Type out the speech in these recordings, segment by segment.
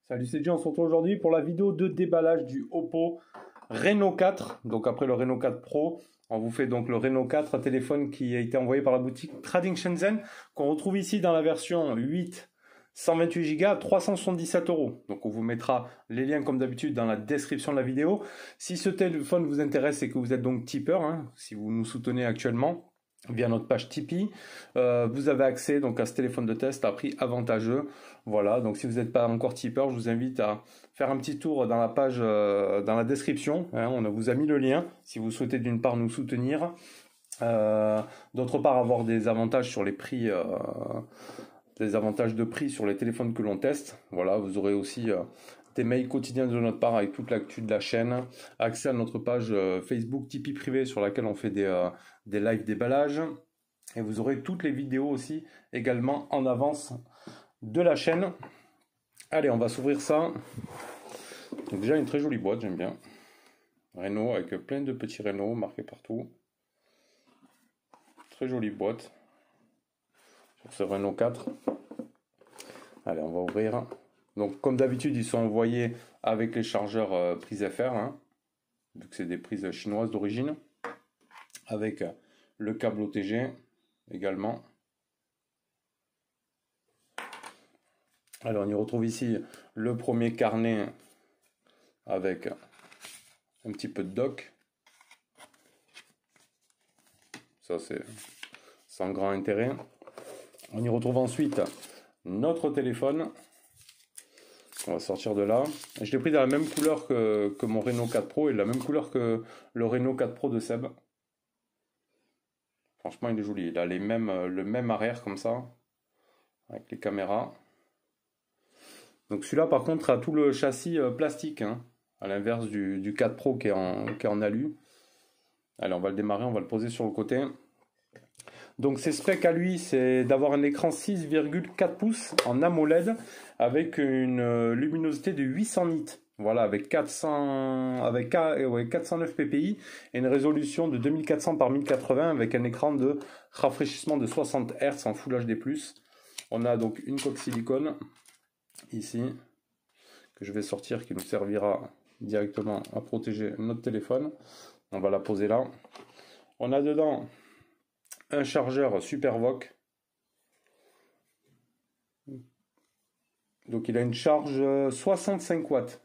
Salut, c'est Jay, on se retrouve aujourd'hui pour la vidéo de déballage du Oppo Reno 4. Donc après le Reno 4 Pro, on vous fait donc le Reno 4, un téléphone qui a été envoyé par la boutique Trading Shenzhen, qu'on retrouve ici dans la version 8 128 Go à 377 €. Donc on vous mettra les liens comme d'habitude dans la description de la vidéo. Si ce téléphone vous intéresse et que vous êtes donc tipeur, si vous nous soutenez actuellement via notre page Tipeee, vous avez accès donc à ce téléphone de test à prix avantageux. Voilà, donc si vous n'êtes pas encore tipeur, je vous invite à faire un petit tour dans la page, dans la description. On vous a mis le lien si vous souhaitez d'une part nous soutenir, d'autre part avoir des avantages sur les prix, des avantages de prix sur les téléphones que l'on teste. Voilà, vous aurez aussi des mails quotidiens de notre part avec toute l'actu de la chaîne, accès à notre page Facebook Tipeee privé sur laquelle on fait des live déballage, et vous aurez toutes les vidéos aussi également en avance de la chaîne. Allez, on va s'ouvrir ça. Donc déjà une très jolie boîte, j'aime bien. Reno avec plein de petits Reno marqués partout. Très jolie boîte sur ce Reno 4. Allez, on va ouvrir. Donc comme d'habitude, ils sont envoyés avec les chargeurs prises FR, vu que c'est des prises chinoises d'origine, avec le câble OTG également. Alors on y retrouve ici le premier carnet avec un petit peu de doc. Ça c'est sans grand intérêt. On y retrouve ensuite notre téléphone. On va sortir de là. Je l'ai pris dans la même couleur que mon Reno 4 Pro et la même couleur que le Reno 4 Pro de Seb. Franchement, il est joli. Il a le même arrière comme ça, avec les caméras. Donc celui-là, par contre, a tout le châssis plastique, à l'inverse du 4 Pro qui est en alu. Allez, on va le démarrer, on va le poser sur le côté. Donc ses specs à lui, c'est d'avoir un écran 6,4 pouces en AMOLED avec une luminosité de 800 nits. Voilà, avec 409 ppi et une résolution de 2400 par 1080 avec un écran de rafraîchissement de 60 Hz en Full HD+. On a donc une coque silicone ici que je vais sortir, qui nous servira directement à protéger notre téléphone. On va la poser là. On a dedans un chargeur SuperVOOC. Donc il a une charge 65 watts.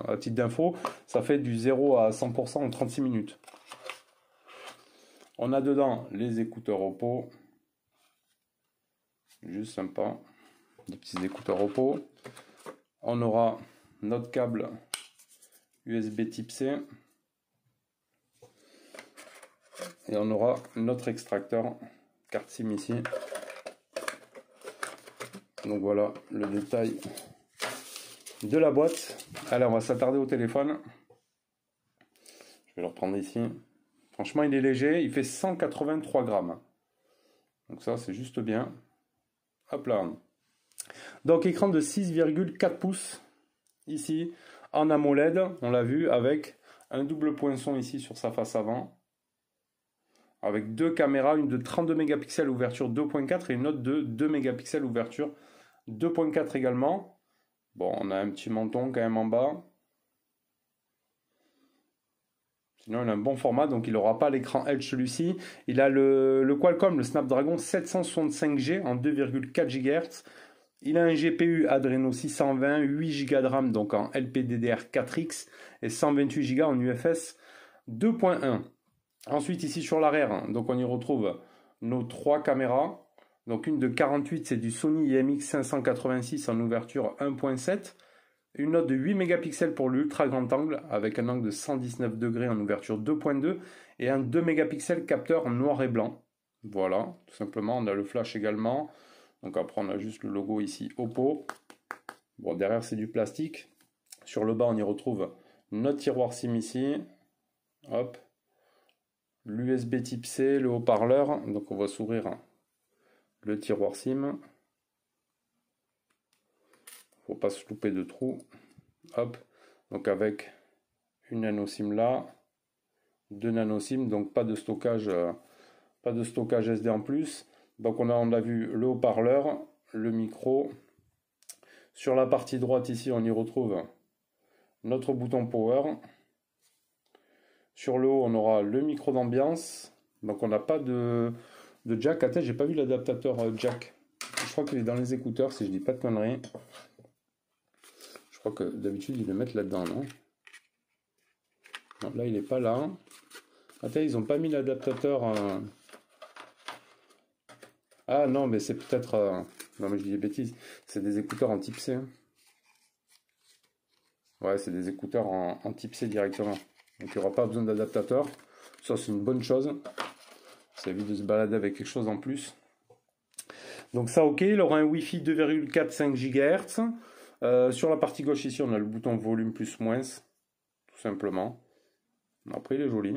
À titre d'info, ça fait du 0 à 100% en 36 minutes. On a dedans les écouteurs Oppo. Juste sympa. Des petits écouteurs Oppo. On aura notre câble USB type C. Et on aura notre extracteur carte SIM ici. Donc voilà le détail de la boîte. Allez, on va s'attarder au téléphone. Je vais le reprendre ici. Franchement, il est léger. Il fait 183 grammes. Donc ça, c'est juste bien. Hop là. Donc écran de 6,4 pouces ici en AMOLED. On l'a vu avec un double poinçon ici sur sa face avant. Avec deux caméras, une de 32 mégapixels ouverture 2.4 et une autre de 2 mégapixels ouverture 2.4 également. Bon, on a un petit menton quand même en bas. Sinon, il a un bon format, donc il n'aura pas l'écran Edge celui-ci. Il a le Qualcomm, le Snapdragon 765G en 2,4 GHz. Il a un GPU Adreno 620, 8 Go de RAM, donc en LPDDR4X et 128 Go en UFS 2.1. Ensuite, ici sur l'arrière, donc on y retrouve nos trois caméras. Donc une de 48, c'est du Sony IMX 586 en ouverture 1.7. Une autre de 8 mégapixels pour l'ultra grand angle avec un angle de 119 degrés en ouverture 2.2 et un 2 mégapixels capteur en noir et blanc. Voilà, tout simplement. On a le flash également. Donc après, on a juste le logo ici Oppo. Bon, derrière, c'est du plastique. Sur le bas, on y retrouve notre tiroir SIM ici. Hop. L'USB type C, le haut-parleur. Donc on va s'ouvrir le tiroir SIM. Faut pas se louper de trous. Hop. Donc avec une nano SIM là, 2 nano SIM, donc pas de stockage SD en plus. Donc on a vu le haut-parleur, le micro. Sur la partie droite ici, on y retrouve notre bouton power. Sur le haut, on aura le micro d'ambiance. Donc on n'a pas de jack. Attends, j'ai pas vu l'adaptateur jack. Je crois qu'il est dans les écouteurs, si je dis pas de conneries. Je crois que d'habitude ils le mettent là-dedans, non? Non, là il est pas là. Attends, ils ont pas mis l'adaptateur. Ah non, mais c'est peut-être. Non, mais je dis des bêtises. C'est des écouteurs en type C. Ouais, c'est des écouteurs en type C directement. Donc il n'y aura pas besoin d'adaptateur. Ça, c'est une bonne chose. Ça évite de se balader avec quelque chose en plus. Donc ça, ok. Il aura un Wi-Fi 2,45 GHz. Sur la partie gauche ici, on a le bouton volume plus moins. Tout simplement. Après, il est joli.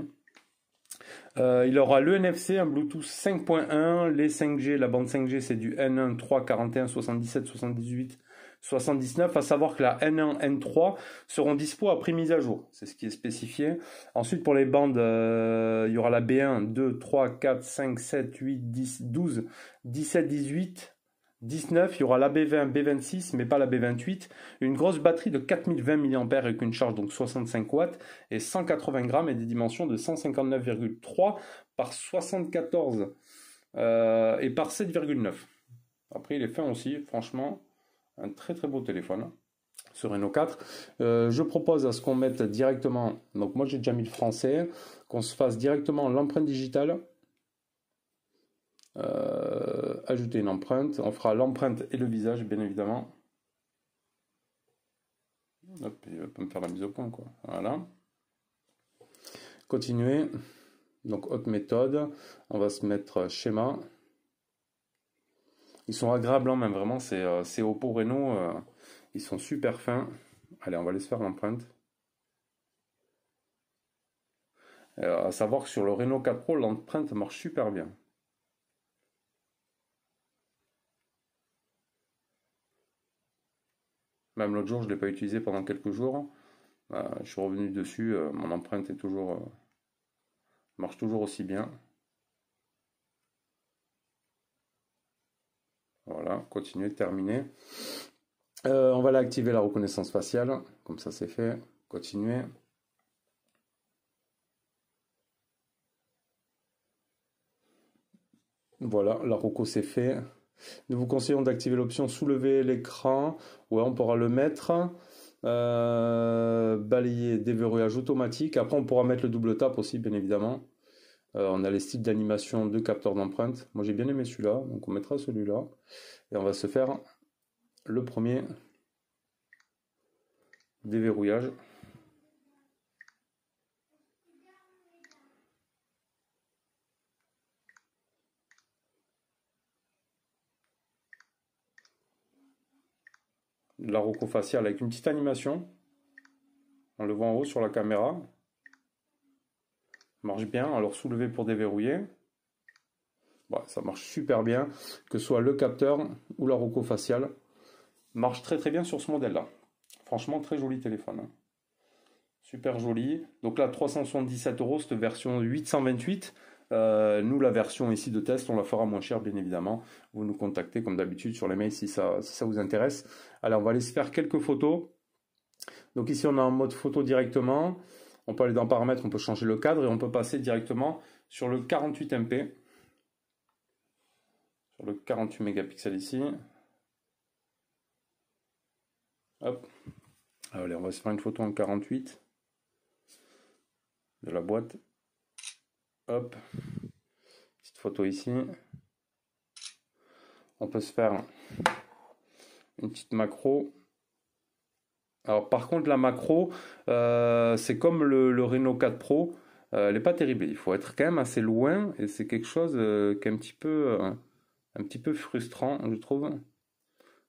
Il aura le NFC, un Bluetooth 5.1, les 5G, la bande 5G c'est du N1, 3, 41, 77, 78, 79, à savoir que la N1, N3 seront dispo après mise à jour, c'est ce qui est spécifié. Ensuite pour les bandes, il y aura la B1, 2, 3, 4, 5, 7, 8, 10, 12, 17, 18, 19, il y aura la B20, B26, mais pas la B28. Une grosse batterie de 4020 mAh avec une charge donc 65 watts et 180 grammes et des dimensions de 159,3 par 74 et par 7,9. Après, il est fin aussi, franchement, un très très beau téléphone ce Reno 4. Je propose à ce qu'on mette directement, donc moi j'ai déjà mis le français, qu'on se fasse directement l'empreinte digitale. Ajouter une empreinte, on fera l'empreinte et le visage bien évidemment. Hop, il va pas me faire la mise au point quoi. Voilà. Continuer. Donc haute méthode. On va se mettre schéma. Ils sont agréables en main, vraiment. C'est Oppo Reno. Ils sont super fins. Allez, on va laisser faire l'empreinte. À savoir que sur le Reno 4 Pro, l'empreinte marche super bien. Même l'autre jour, je ne l'ai pas utilisé pendant quelques jours. Je suis revenu dessus. Mon empreinte est toujours, marche toujours aussi bien. Voilà, continuer, terminer. On va aller activer la reconnaissance faciale. Comme ça, c'est fait. Continuer. Voilà, la reco c'est fait. Nous vous conseillons d'activer l'option soulever l'écran. Ouais, on pourra le mettre. Balayer, déverrouillage automatique. Après, on pourra mettre le double tap aussi, bien évidemment. On a les styles d'animation de capteurs d'empreinte. Moi, j'ai bien aimé celui-là, donc on mettra celui-là. Et on va se faire le premier déverrouillage. La reco faciale avec une petite animation. On le voit en haut sur la caméra. Marche bien. Alors soulever pour déverrouiller. Bon, ça marche super bien. Que ce soit le capteur ou la reco faciale. Marche très très bien sur ce modèle là. Franchement très joli téléphone. Hein. Super joli. Donc là 377 €, cette version 828. Nous la version ici de test on la fera moins cher bien évidemment. Vous nous contactez comme d'habitude sur les mails si ça vous intéresse. Allez, on va aller se faire quelques photos. Donc ici on a un mode photo directement. On peut aller dans paramètres, on peut changer le cadre et on peut passer directement sur le 48 MP. Sur le 48 mégapixels ici. Hop. Allez, on va se faire une photo en 48 de la boîte. Hop. Petite photo ici. On peut se faire une petite macro. Alors par contre la macro, c'est comme le Reno 4 Pro, elle n'est pas terrible. Il faut être quand même assez loin et c'est quelque chose qui est un petit peu frustrant, je trouve,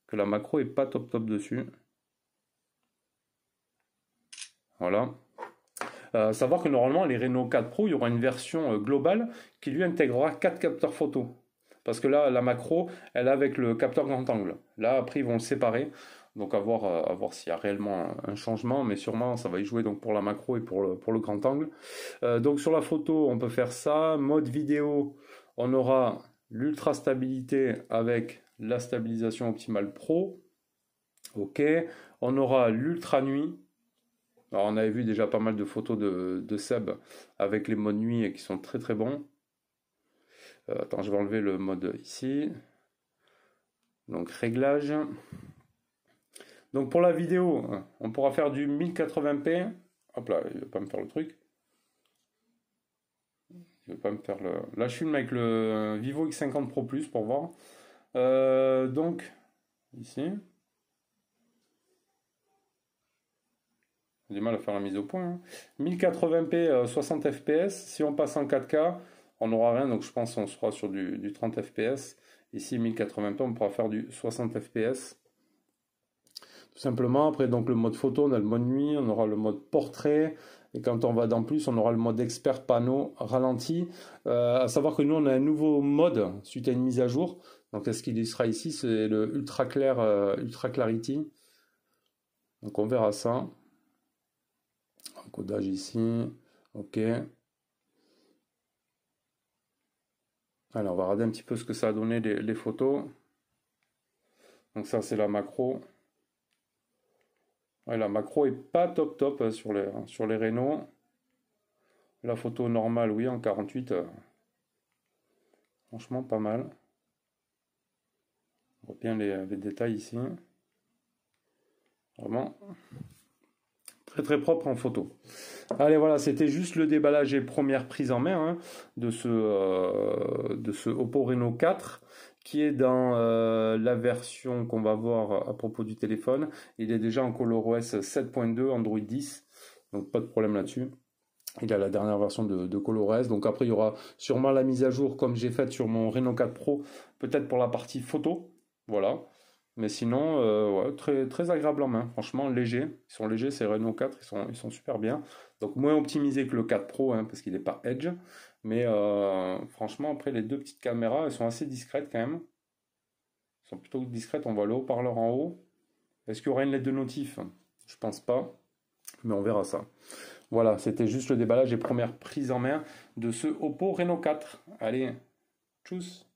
que la macro est pas top dessus. Voilà. Savoir que normalement les Reno 4 Pro, il y aura une version globale qui lui intégrera 4 capteurs photo. Parce que là, la macro, elle est avec le capteur grand angle. Là, après, ils vont le séparer. Donc à voir s'il y a réellement un changement, mais sûrement ça va y jouer donc pour la macro et pour le grand angle. Donc sur la photo, on peut faire ça. Mode vidéo, on aura l'ultra stabilité avec la stabilisation optimale pro. Ok. On aura l'ultra nuit. Alors on avait vu déjà pas mal de photos de Seb avec les modes nuit qui sont très très bons. Attends, je vais enlever le mode ici. Donc réglage. Donc pour la vidéo, on pourra faire du 1080p. Hop là, il ne va pas me faire le truc. Il va pas me faire le... Là, je filme avec le Vivo X50 Pro Plus pour voir. Donc, ici. J'ai du mal à faire la mise au point. Hein. 1080p, 60 fps. Si on passe en 4K, on n'aura rien. Donc je pense qu'on sera sur du 30 fps. Ici, 1080p, on pourra faire du 60 fps. Tout simplement. Après, donc le mode photo, on a le mode nuit, on aura le mode portrait. Et quand on va dans plus, on aura le mode expert panneau ralenti. À savoir que nous, on a un nouveau mode suite à une mise à jour. Donc, est-ce qu'il y sera ici? C'est le ultra clair, ultra clarity. Donc, on verra ça. Encodage ici. Ok. Alors, on va regarder un petit peu ce que ça a donné les photos. Donc, ça, c'est la macro. Ouais, la macro est pas top sur les Renault. La photo normale, oui, en 48. Franchement, pas mal. On voit bien les détails ici. Vraiment très très propre en photo. Allez, voilà, c'était juste le déballage et première prise en main hein, de ce Oppo Reno 4 qui est dans la version qu'on va voir à propos du téléphone. Il est déjà en ColorOS 7.2, Android 10, donc pas de problème là-dessus. Il a la dernière version de ColorOS, donc après il y aura sûrement la mise à jour comme j'ai faite sur mon Reno 4 Pro, peut-être pour la partie photo, voilà. Mais sinon, ouais, très, très agréable en main, franchement léger. Ils sont légers, ces Reno 4, ils sont super bien. Donc moins optimisé que le 4 Pro, hein, parce qu'il n'est pas Edge. Mais franchement, après les deux petites caméras, elles sont assez discrètes quand même. Elles sont plutôt discrètes, on voit le haut-parleur en haut. Est-ce qu'il y aura une LED de notif? Je pense pas, mais on verra ça. Voilà, c'était juste le déballage et première prise en main de ce Oppo Reno 4. Allez, tchuss!